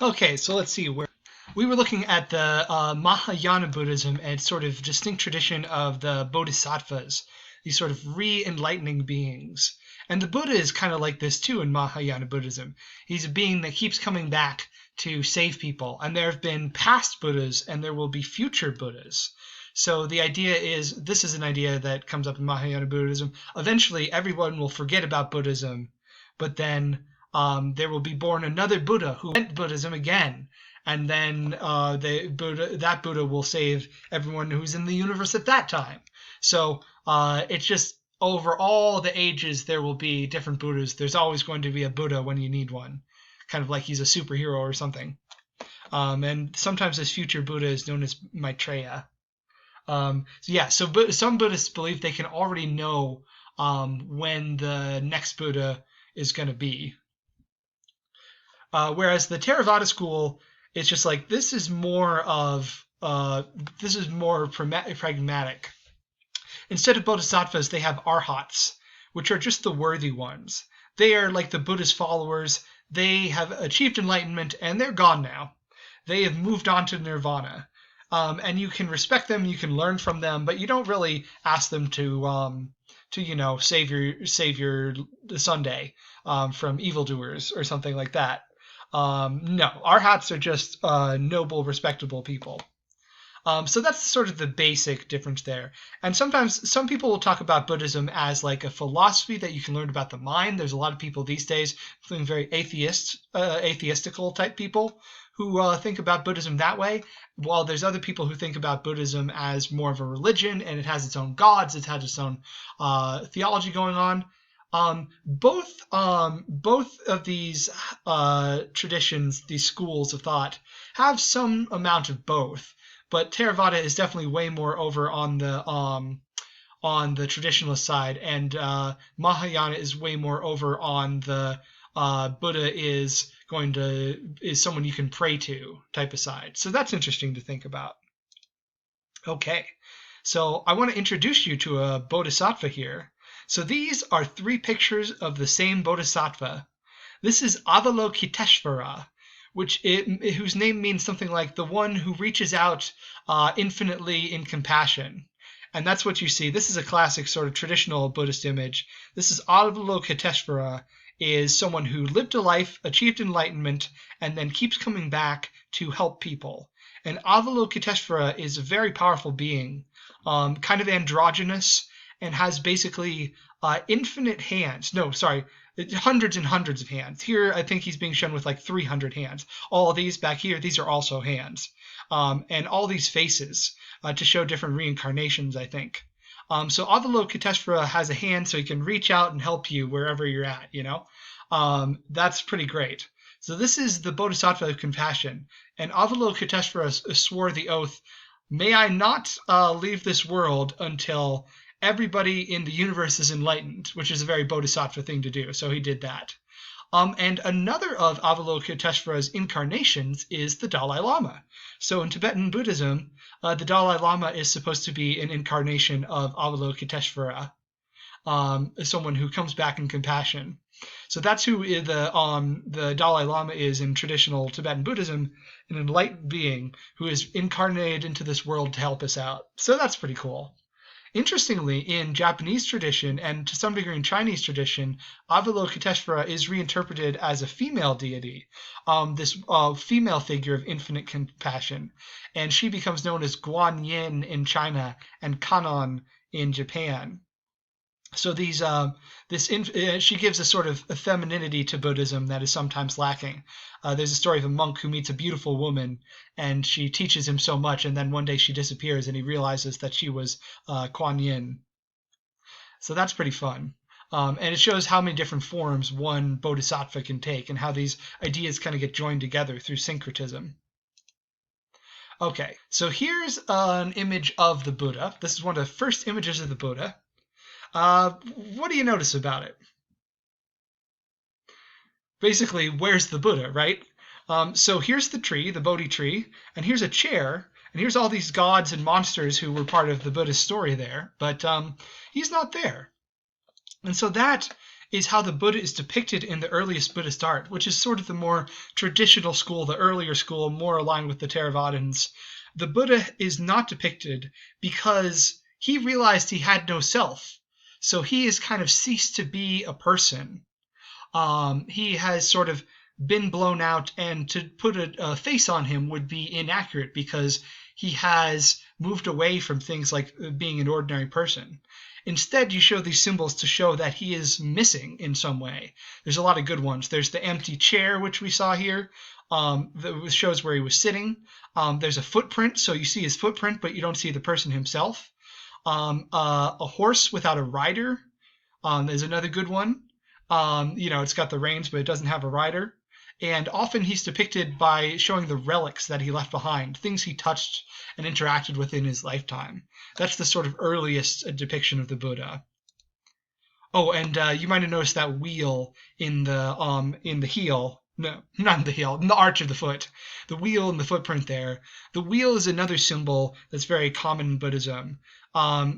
Okay, so let's see. We were looking at the Mahayana Buddhism and sort of distinct tradition of the Bodhisattvas, these sort of re-enlightening beings. And the Buddha is kind of like this too in Mahayana Buddhism. He's a being that keeps coming back to save people. And there have been past Buddhas and there will be future Buddhas. So the idea is, this is an idea that comes up in Mahayana Buddhism. Eventually, everyone will forget about Buddhism, but then there will be born another Buddha who invent Buddhism again, and then that Buddha will save everyone who's in the universe at that time. So it's just over all the ages there will be different Buddhas. There's always going to be a Buddha when you need one, kind of like he's a superhero or something. And sometimes this future Buddha is known as Maitreya. So some Buddhists believe they can already know when the next Buddha is going to be. Whereas the Theravada school is just like, this is more pragmatic. Instead of bodhisattvas, they have arhats, which are just the worthy ones. They are like the Buddha's followers. They have achieved enlightenment and they're gone now. They have moved on to nirvana. And you can respect them, you can learn from them, but you don't really ask them to save your Sunday from evildoers or something like that. No, arhats are just noble, respectable people. So that's sort of the basic difference there. And sometimes some people will talk about Buddhism as like a philosophy that you can learn about the mind. There's a lot of people these days, including very atheistical type people, who think about Buddhism that way, while there's other people who think about Buddhism as more of a religion, and it has its own gods, it has its own theology going on. Both of these traditions, these schools of thought, have some amount of both, but Theravada is definitely way more over on the traditionalist side, and Mahayana is way more over on the Buddha is someone you can pray to type of side. So that's interesting to think about. Okay, so I want to introduce you to a bodhisattva here. So these are 3 pictures of the same bodhisattva. This is Avalokiteshvara, whose name means something like the one who reaches out infinitely in compassion. And that's what you see. This is a classic sort of traditional Buddhist image. This is Avalokiteshvara, is someone who lived a life, achieved enlightenment, and then keeps coming back to help people. And Avalokiteshvara is a very powerful being, kind of androgynous, and has basically infinite hands. No, sorry, hundreds and hundreds of hands. Here, I think he's being shown with like 300 hands. All of these back here, these are also hands. And all these faces to show different reincarnations, I think. So Avalokiteshvara has a hand so he can reach out and help you wherever you're at, That's pretty great. So this is the Bodhisattva of compassion. And Avalokiteshvara swore the oath, "May I not leave this world until everybody in the universe is enlightened," which is a very Bodhisattva thing to do. So he did that. And another of Avalokiteshvara's incarnations is the Dalai Lama. So in Tibetan Buddhism, the Dalai Lama is supposed to be an incarnation of Avalokiteshvara, someone who comes back in compassion. So that's who the Dalai Lama is in traditional Tibetan Buddhism, an enlightened being who is incarnated into this world to help us out. So that's pretty cool. Interestingly, in Japanese tradition and to some degree in Chinese tradition, Avalokiteshvara is reinterpreted as a female deity, this female figure of infinite compassion, and she becomes known as Guan Yin in China and Kannon in Japan. So she gives a sort of femininity to Buddhism that is sometimes lacking. There's a story of a monk who meets a beautiful woman, and she teaches him so much, and then one day she disappears, and he realizes that she was Kuan Yin. So that's pretty fun. And it shows how many different forms one bodhisattva can take, and how these ideas kind of get joined together through syncretism. Okay, so here's an image of the Buddha. This is one of the first images of the Buddha. What do you notice about it? Basically, where's the Buddha, right? So here's the tree, the Bodhi tree, and here's a chair, and here's all these gods and monsters who were part of the Buddhist story there, but he's not there. And so that is how the Buddha is depicted in the earliest Buddhist art, which is sort of the more traditional school, the earlier school, more aligned with the Theravadins. The Buddha is not depicted because he realized he had no self. So he has kind of ceased to be a person. He has sort of been blown out, and to put a face on him would be inaccurate because he has moved away from things like being an ordinary person. Instead, you show these symbols to show that he is missing in some way. There's a lot of good ones. There's the empty chair, which we saw here, that shows where he was sitting. There's a footprint, so you see his footprint, but you don't see the person himself. A horse without a rider is another good one. It's got the reins, but it doesn't have a rider. And often he's depicted by showing the relics that he left behind, things he touched and interacted with in his lifetime. That's the sort of earliest depiction of the Buddha. Oh, and you might have noticed that wheel in the heel. No, not in the heel, in the arch of the foot. The wheel and the footprint there. The wheel is another symbol that's very common in Buddhism.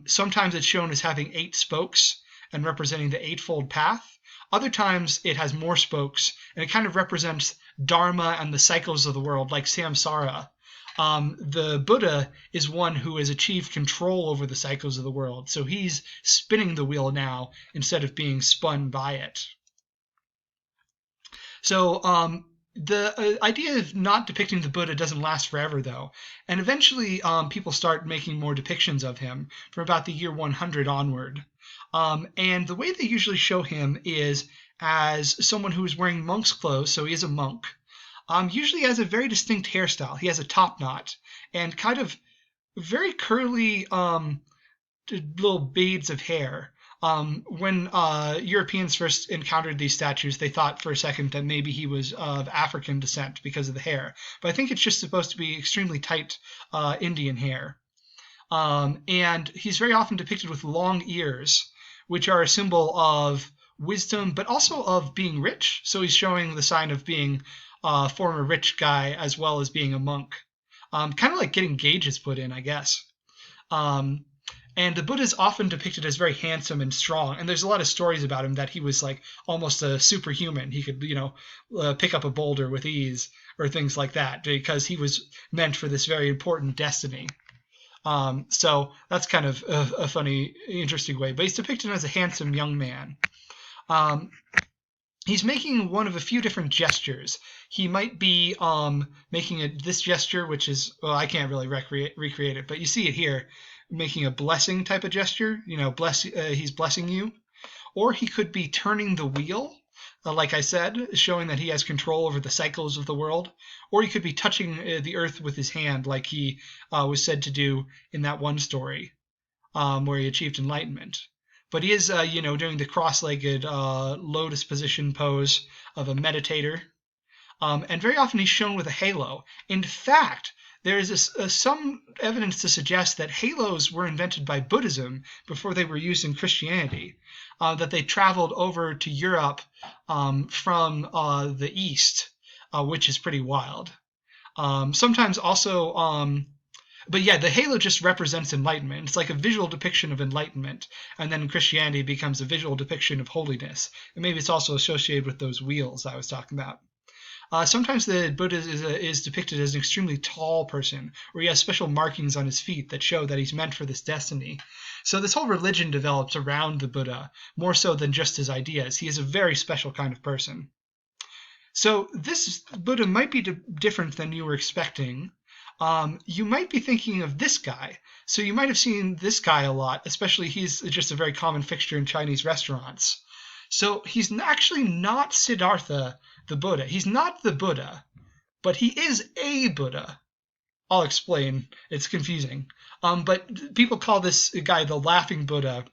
Sometimes it's shown as having 8 spokes and representing the Eightfold Path. Other times it has more spokes, and it kind of represents Dharma and the cycles of the world, like samsara. The Buddha is one who has achieved control over the cycles of the world, so he's spinning the wheel now instead of being spun by it. So the idea of not depicting the Buddha doesn't last forever, though, and eventually people start making more depictions of him from about the year 100 onward. And the way they usually show him is as someone who is wearing monk's clothes, so he is a monk. Usually has a very distinct hairstyle. He has a top knot and kind of very curly little beads of hair. When Europeans first encountered these statues, they thought for a second that maybe he was of African descent because of the hair. But I think it's just supposed to be extremely tight Indian hair. And he's very often depicted with long ears, which are a symbol of wisdom, but also of being rich. So he's showing the sign of being a former rich guy as well as being a monk. Kind of like getting gauges put in, I guess. And the Buddha is often depicted as very handsome and strong. And there's a lot of stories about him that he was like almost a superhuman. He could, pick up a boulder with ease or things like that because he was meant for this very important destiny. So that's kind of a funny, interesting way. But he's depicted as a handsome young man. He's making one of a few different gestures. He might be making this gesture, which is, well, I can't really recreate it, but you see it here, making a blessing type of gesture. He's blessing you. Or he could be turning the wheel, like I said, showing that he has control over the cycles of the world. Or he could be touching the earth with his hand, like he was said to do in that one story where he achieved enlightenment. But he is, doing the cross-legged lotus position pose of a meditator. And very often he's shown with a halo. In fact, there is some evidence to suggest that halos were invented by Buddhism before they were used in Christianity, that they traveled over to Europe from the East, which is pretty wild. Sometimes also... But yeah, the halo just represents enlightenment. It's like a visual depiction of enlightenment, and then Christianity becomes a visual depiction of holiness. And maybe it's also associated with those wheels I was talking about. Sometimes the Buddha is depicted as an extremely tall person, or he has special markings on his feet that show that he's meant for this destiny. So this whole religion develops around the Buddha, more so than just his ideas. He is a very special kind of person. So this Buddha might be different than you were expecting. You might be thinking of this guy. So you might have seen this guy a lot, especially he's just a very common fixture in Chinese restaurants. So he's actually not Siddhartha, the Buddha. He's not the Buddha, but he is a Buddha. I'll explain. It's confusing. But people call this guy the Laughing Buddha.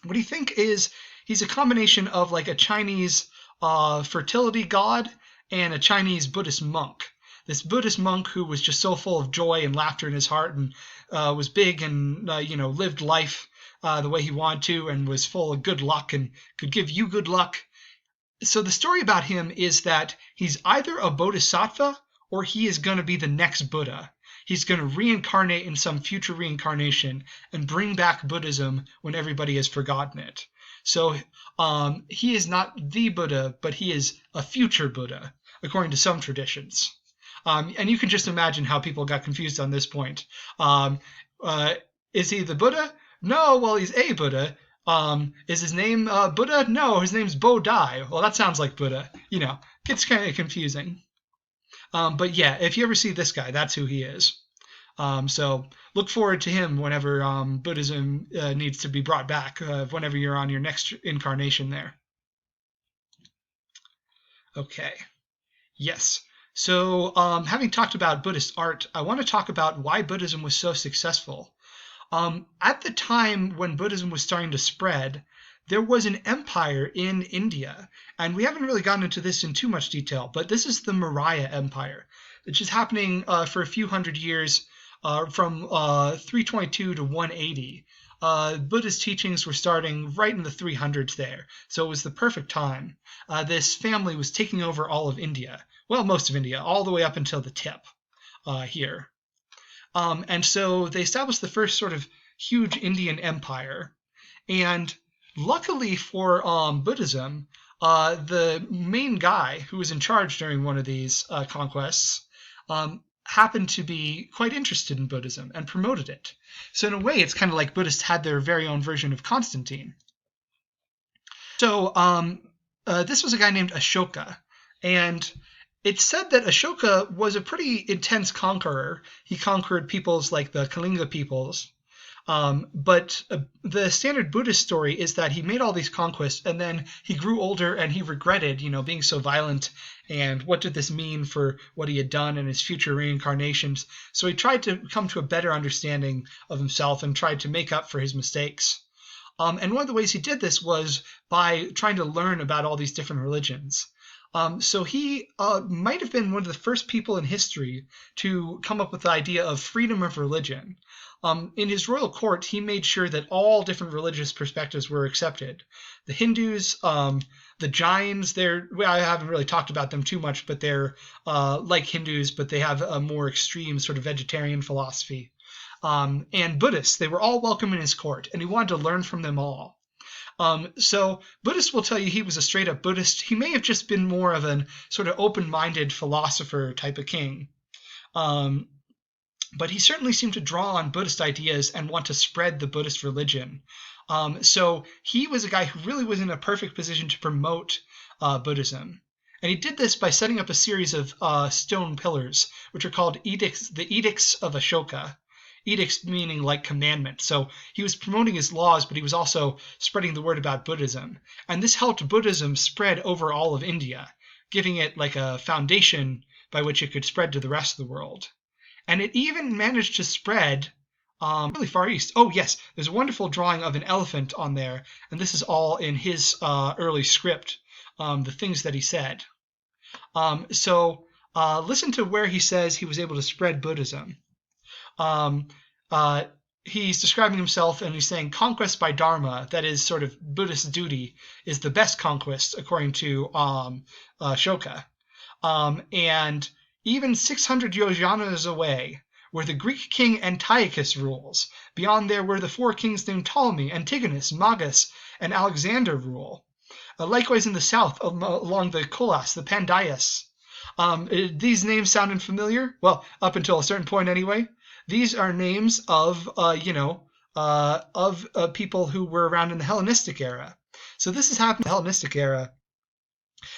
What do you think is he's a combination of like a Chinese fertility god and a Chinese Buddhist monk. This Buddhist monk who was just so full of joy and laughter in his heart and was big and, lived life the way he wanted to and was full of good luck and could give you good luck. So the story about him is that he's either a bodhisattva or he is going to be the next Buddha. He's going to reincarnate in some future reincarnation and bring back Buddhism when everybody has forgotten it. So he is not the Buddha, but he is a future Buddha, according to some traditions. And you can just imagine how people got confused on this point. Um, uh, is he the Buddha? No, well, he's a Buddha. Is his name Buddha? No, his name's Bo Dai. Well, that sounds like Buddha. Gets kind of confusing. But yeah, if you ever see this guy, that's who he is. So look forward to him whenever Buddhism needs to be brought back, whenever you're on your next incarnation there. Okay. Yes. So, having talked about Buddhist art, I want to talk about why Buddhism was so successful. At the time when Buddhism was starting to spread, there was an empire in India, and we haven't really gotten into this in too much detail, but this is the Maurya Empire, which is happening for a few hundred years, from 322 to 180. Buddhist teachings were starting right in the 300s there, so it was the perfect time. This family was taking over all of India, well, most of India, all the way up until the tip here. And so they established the first sort of huge Indian empire. And luckily for Buddhism, the main guy who was in charge during one of these conquests happened to be quite interested in Buddhism and promoted it. So in a way, it's kind of like Buddhists had their very own version of Constantine. So this was a guy named Ashoka, and it's said that Ashoka was a pretty intense conqueror. He conquered peoples like the Kalinga peoples. But the standard Buddhist story is that he made all these conquests and then he grew older and he regretted, being so violent, and what did this mean for what he had done in his future reincarnations. So he tried to come to a better understanding of himself and tried to make up for his mistakes. And one of the ways he did this was by trying to learn about all these different religions. So he might have been one of the first people in history to come up with the idea of freedom of religion. In his royal court, he made sure that all different religious perspectives were accepted. The Hindus, the Jains, I haven't really talked about them too much, but they're like Hindus, but they have a more extreme sort of vegetarian philosophy. And Buddhists, they were all welcome in his court, and he wanted to learn from them all. So Buddhists will tell you he was a straight up Buddhist. He may have just been more of an sort of open-minded philosopher type of king. But he certainly seemed to draw on Buddhist ideas and want to spread the Buddhist religion. So he was a guy who really was in a perfect position to promote Buddhism. And he did this by setting up a series of stone pillars, which are called edicts, the Edicts of Ashoka. Edicts meaning like commandment. So he was promoting his laws, but he was also spreading the word about Buddhism. And this helped Buddhism spread over all of India, giving it like a foundation by which it could spread to the rest of the world. And it even managed to spread really far east. Oh, yes, there's a wonderful drawing of an elephant on there, and this is all in his early script, the things that he said. So listen to where he says he was able to spread Buddhism. He's describing himself and he's saying conquest by dharma, that is sort of Buddhist duty, is the best conquest according to Ashoka. And even 600 yojanas away, where the Greek king Antiochus rules, beyond there where the four kings named Ptolemy, Antigonus, Magas, and Alexander rule. Likewise in the south, along the Colas, the Pandayas. These names sounding familiar? Well, up until a certain point anyway. These are names of, people who were around in the Hellenistic era. So this has happened in the Hellenistic era.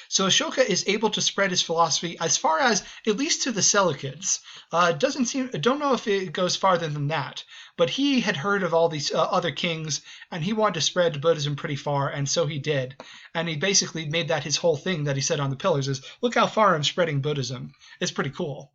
So Ashoka is able to spread his philosophy as far as, at least to the Selekids. Don't know if it goes farther than that, but he had heard of all these other kings, and he wanted to spread Buddhism pretty far, and so he did. And he basically made that his whole thing that he said on the pillars is, look how far I'm spreading Buddhism. It's pretty cool.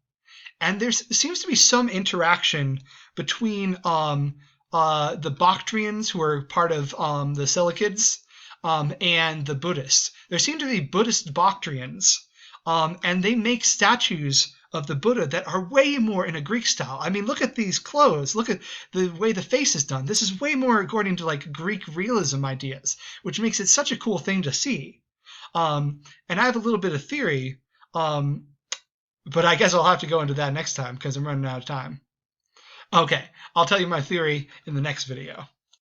And there seems to be some interaction between the Bactrians, who are part of the Selekids, and the Buddhists. There seem to be Buddhist Bactrians, and they make statues of the Buddha that are way more in a Greek style. I mean, look at these clothes. Look at the way the face is done. This is way more according to like Greek realism ideas, which makes it such a cool thing to see. And I have a little bit of theory, but I guess I'll have to go into that next time because I'm running out of time. Okay, I'll tell you my theory in the next video.